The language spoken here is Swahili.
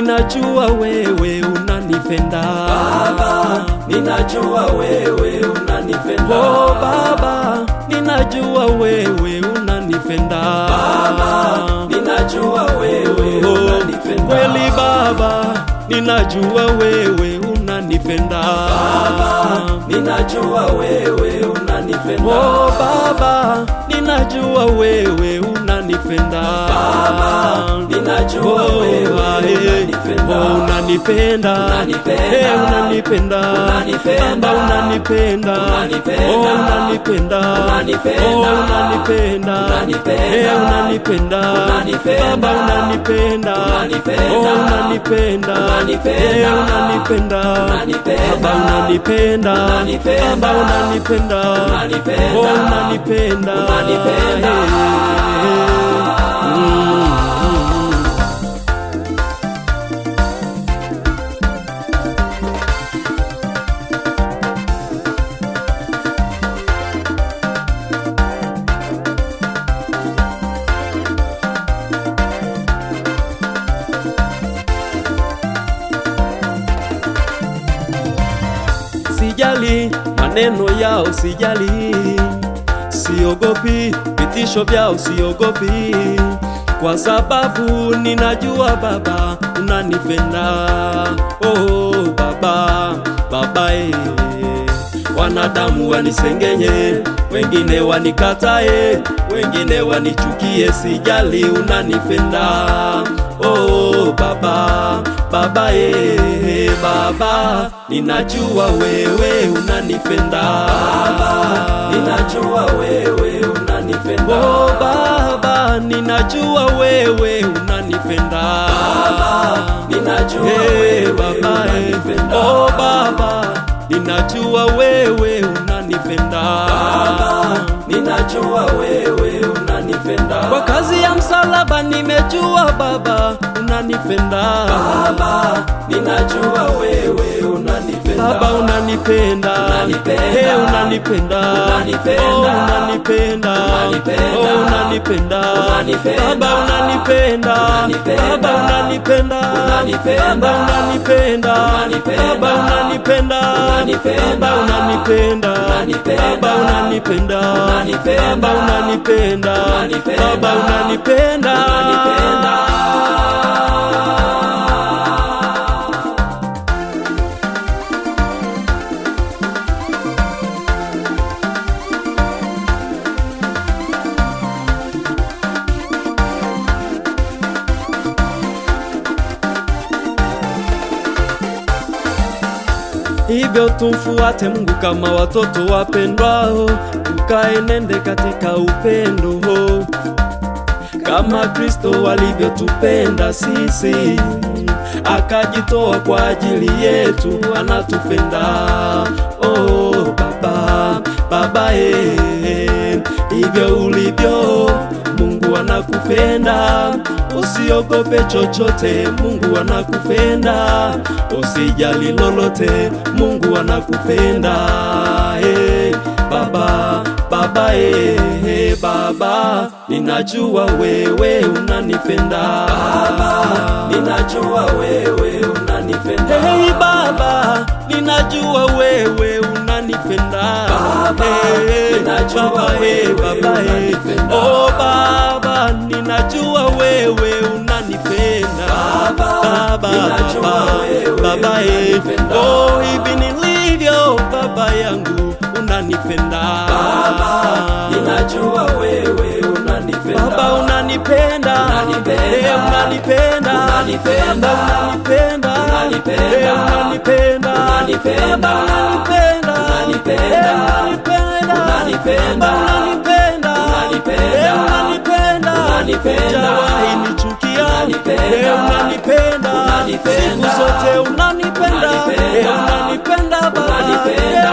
ninajua wewe unanipenda. Baba, ninajua wewe unanipenda. Oh Baba, ninajua wewe unanipenda. Baba, ninajua wewe unanipenda. Kweli Baba, ninajua wewe unanipenda. Baba, ninajua wewe unanipenda. Oh Baba, ninajua wewe unanipenda. Baba, ninajua wewe unanipenda. Oh, unanipenda. Unanipenda. Baba, unanipenda. Oh, unanipenda. Oh, unanipenda. Unanipenda. Baba, unanipenda. Oh, unanipenda. Unanipenda. Baba, unanipenda. Baba, unanipenda. Oh, unanipenda. Sijali maneno yao, sijali, siogopi vitisho vyao, siogopi, kwa sababu ninajua Baba unanipenda. Oh Baba, Baba wanadamu wanisengenye, wengine wanikatae, wengine wanichukie, sijali unanipenda. Oh Baba, Baba Baba, ninajua wewe unanipenda. Baba, ninajua wewe unanipenda. Oh Baba, ninajua wewe unanipenda. Baba, ninajua wewe unanipenda. Oh Baba, ninajua wewe unanipenda. Baba, ninajua wewe unanipenda. Kwa kazi ya msalaba nimejua Baba unanipenda. Baba, ninajua wewe unanipenda. Baba, unanipenda. Unanipenda. Oh, unanipenda. Oh, unanipenda. Baba, unanipenda. Baba, unanipenda. Baba, unanipenda. Baba, unanipenda. Baba, unanipenda. Baba, unanipenda. Baba, unanipenda. Baba, unanipenda. Hivyo tumfuate Mungu kama watoto wapendwao, tukaenende katika upendo kama Kristo alivyotupenda sisi, akajitoa kwa ajili yetu, anatupenda. Oh Baba, Baba hivyo ulivyo Mungu anakupenda, usiogope chochote, Mungu anakupenda, usijali lolote, Mungu anakupenda. Baba, Baba Baba, ninajua wewe unanipenda. Baba, ninajua wewe unanipenda. Baba, ninajua wewe unanipenda. Baba, ninajua wewe unanipenda. Oh Baba, ninajua wewe unanipenda. Baba, ninajua wewe unanipenda. Oh, hivi nilivyo Baba yangu unanipenda. Baba, ninajua wewe unanipenda. Baba, unanipenda. Unanipenda. Unanipenda. Unanipenda. Unanipenda. Unanipenda. Unanipenda. Unanipenda. Baba, unanipenda. Unanipenda. Unanipenda. Unanipenda. Unanipenda. Unanipenda. Unanipenda. Unanipenda. Hujawahi nichukia. Unanipenda. Unanipenda. Unanipenda. Siku zote unanipenda. Unanipenda. Unanipenda Baba. Unanipenda.